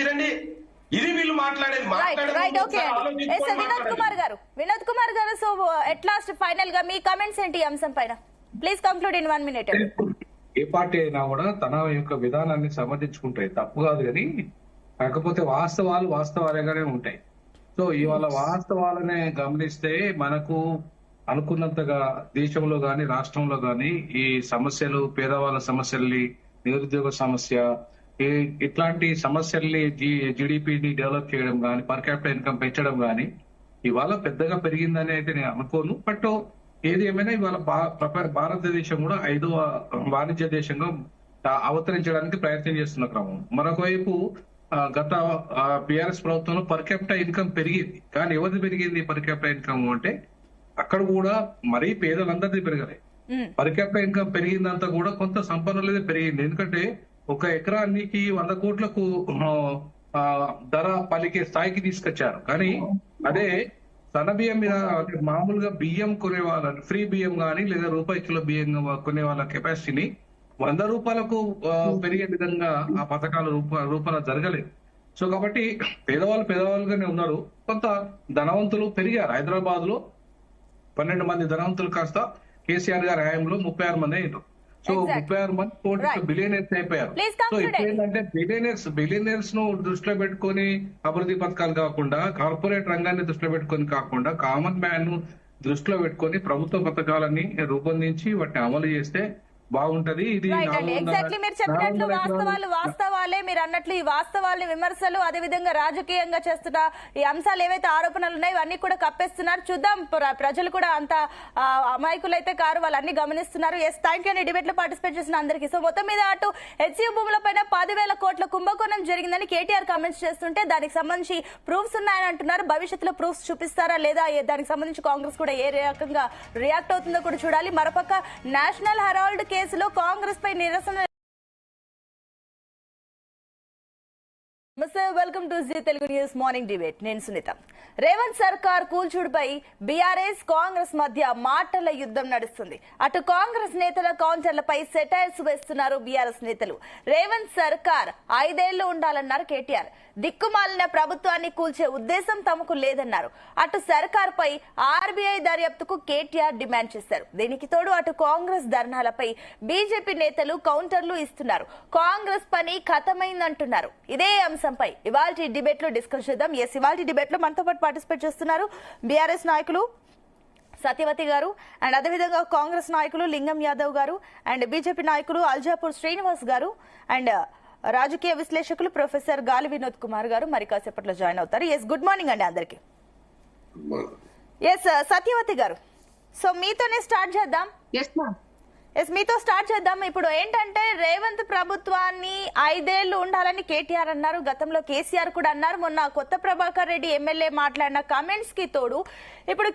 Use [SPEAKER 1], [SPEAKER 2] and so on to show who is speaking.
[SPEAKER 1] రండి. ఇది వీళ్ళు మాట్లాడేది
[SPEAKER 2] వినోద్ కుమార్ గారు సో ఎట్ లాస్ట్ ఫైనల్ గా మీ కమెంట్స్ ఏంటి ఈ అంశం పైన? Please conclude in 1 minute.
[SPEAKER 3] A party అయినా కూడా తన యొక్క విధానాన్ని సమర్థించుకుంటాయి, తప్పు కాదు. కానీ కాకపోతే వాస్తవాలు వాస్తవాలుగానే ఉంటాయి. సో ఇవాళ వాస్తవాలనే గమనిస్తే మనకు అనుకున్నంతగా దేశంలో గాని రాష్ట్రంలో గాని ఈ సమస్యలు, పేదవాళ్ళ సమస్యల్ని, నిరుద్యోగ సమస్య, ఇట్లాంటి సమస్యల్ని జీడిపిని డెవలప్ చేయడం కానీ, పర్ క్యాపిటల్ ఇన్కమ్ పెంచడం కానీ ఇవాళ పెద్దగా పెరిగిందని అయితే నేను అనుకోను. బట్ ఏది ఏమైనా ఇవాళ భారతదేశం కూడా 5వ వాణిజ్య దేశంగా అవతరించడానికి ప్రయత్నం చేస్తున్న క్రమం. మరొక వైపు గత బిఆర్ఎస్ ప్రభుత్వంలో పర్ క్యాపిటల్ ఇన్కమ్ పెరిగింది. కానీ ఎవరిది పెరిగింది పర్ క్యాపిటల్ ఇన్కమ్ అంటే? అక్కడ కూడా మరీ పేదలందరిది పెరగలేదు. పర్ క్యాపిటల్ ఇన్కమ్ పెరిగిందంతా కూడా కొంత సంపన్నులదే పెరిగింది. ఎందుకంటే ఒక ఎకరానికి 100 కోట్లకు ధర పలికే స్థాయికి తీసుకొచ్చారు. కానీ అదే సన్న బియ్యం మీద మామూలుగా బియ్యం కొనే వాళ్ళ ఫ్రీ బియ్యం కానీ లేదా రూపాయి కిలో బియ్యం కొనే వాళ్ళ కెపాసిటీని 100 రూపాయలకు పెరిగే విధంగా ఆ పథకాల రూపాన జరగలేదు. సో కాబట్టి పేదవాళ్ళుగానే ఉన్నారు. కొంత ధనవంతులు పెరిగారు. హైదరాబాద్ లో 12 మంది ధనవంతులు కాస్త కేసీఆర్ గారి హయాంలో 36 మంది అయ్యారు. సో 36 మంది బిలియనర్స్ అయిపోయారు. సో ఇప్పుడేంటంటే బిలియనర్స్ ను దృష్టిలో పెట్టుకొని అభివృద్ధి పథకాలు కాకుండా, కార్పొరేట్ రంగాన్ని దృష్టిలో పెట్టుకొని కాకుండా, కామన్ మ్యాన్ ను దృష్టిలో పెట్టుకొని ప్రభుత్వ పథకాలని రూపొందించి వాటిని అమలు చేస్తే బాగుంటది. ఇది
[SPEAKER 2] ఎగ్జాక్ట్లీ మీరు చెప్పినట్లు వాస్తవాలే. మీరు అన్నట్లు ఈ వాస్తవాలని విమర్శలు, అదే విధంగా రాజకీయంగా చేస్తున్న ఈ అంశాలు ఏవైతే ఆరోపణలు ఉన్నాయో ఇవన్నీ కూడా కప్పేస్తున్నారు. చూద్దాం, ప్రజలు కూడా అంత అమాయకులైతే కారు, వాళ్ళు అన్ని గమనిస్తున్నారు. ఎస్, థ్యాంక్ యూ అండి డిబేట్ లో పార్టిసిపేట్ చేసిన అందరికీ. సో మొత్తం మీద అటు హెచ్సియు భూముల పైన 10,000 కోట్ల కుంభకోణం జరిగిందని కేటీఆర్ కామెంట్స్ చేస్తుంటే దానికి సంబంధించి ప్రూఫ్స్ ఉన్నాయని అంటున్నారు. భవిష్యత్తులో ప్రూఫ్స్ చూపిస్తారా లేదా, దానికి సంబంధించి కాంగ్రెస్ కూడా ఏ రకంగా రియాక్ట్ అవుతుందో కూడా చూడాలి. మరోపక్క నేషనల్ హెరాల్డ్ కేసులో కాంగ్రెస్ పై నిరసన. Welcome to Zee Telugu news morning debate. నేను సునీత. రేవంత్ సర్కార్ కూల్చుడుపై బీఆర్ఎస్ కాంగ్రెస్ మధ్య మాటల యుద్ధం నడుస్తుంది. అటు కాంగ్రెస్ నేతల కౌంటర్లపై సెటైర్స్ వేస్తున్నారు బీఆర్ఎస్ నేతలు. రేవంత్ సర్కార్ 5 ఏళ్లు ఉండాలన్నారు కేటీఆర్. దిక్కుమాలిన ప్రభుత్వాన్ని కూల్చే ఉద్దేశం తమకు లేదన్నారు. అటు సర్కార్ పై ఆర్బీఐ దర్యాప్తుకు కేటీఆర్ డిమాండ్ చేశారు. దీనికి తోడు అటు కాంగ్రెస్ ధర్నాలపై బీజేపీ నేతలు కౌంటర్లు ఇస్తున్నారు. కాంగ్రెస్ పని ఖతమైందంటున్నారు. ఇదే అంశంపై ఇవాల్టి డిబేట్ లో డిస్కస్ చేద్దాం. ఇవాల్టి డిబేట్ లో మనతో పాటు పార్టిసిపేట్ చేస్తున్నారు బీఆర్ఎస్ నాయకులు సత్యవతి గారు, అండ్ అదేవిధంగా కాంగ్రెస్ నాయకులు లింగం యాదవ్ గారు, అండ్ బీజేపీ నాయకులు అల్జాపూర్ శ్రీనివాస్ గారు, అండ్ రాజకీయ విశ్లేషకులు ప్రొఫెసర్ గాలి వినోద్ కుమార్ గారు మరి కాసేపట్లో జాయిన్ అవుతారు. ఎస్, గుడ్ మార్నింగ్ అండి అందరికి. ఎస్, సత్యవతి గారు, సో మీతోనే స్టార్ట్ చేద్దాం. మీతో స్టార్ట్ చేద్దాం. ఇప్పుడు ఏంటంటే రేవంత్ ప్రభుత్వాన్ని 5 ఏళ్లు ఉండాలని కేటీఆర్ అన్నారు. గతంలో కేసీఆర్ కూడా అన్నారు. మొన్న కొత్త ప్రభాకర్ రెడ్డి ఎమ్మెల్యే మాట్లాడిన కామెంట్స్ కి తోడు ఇప్పుడు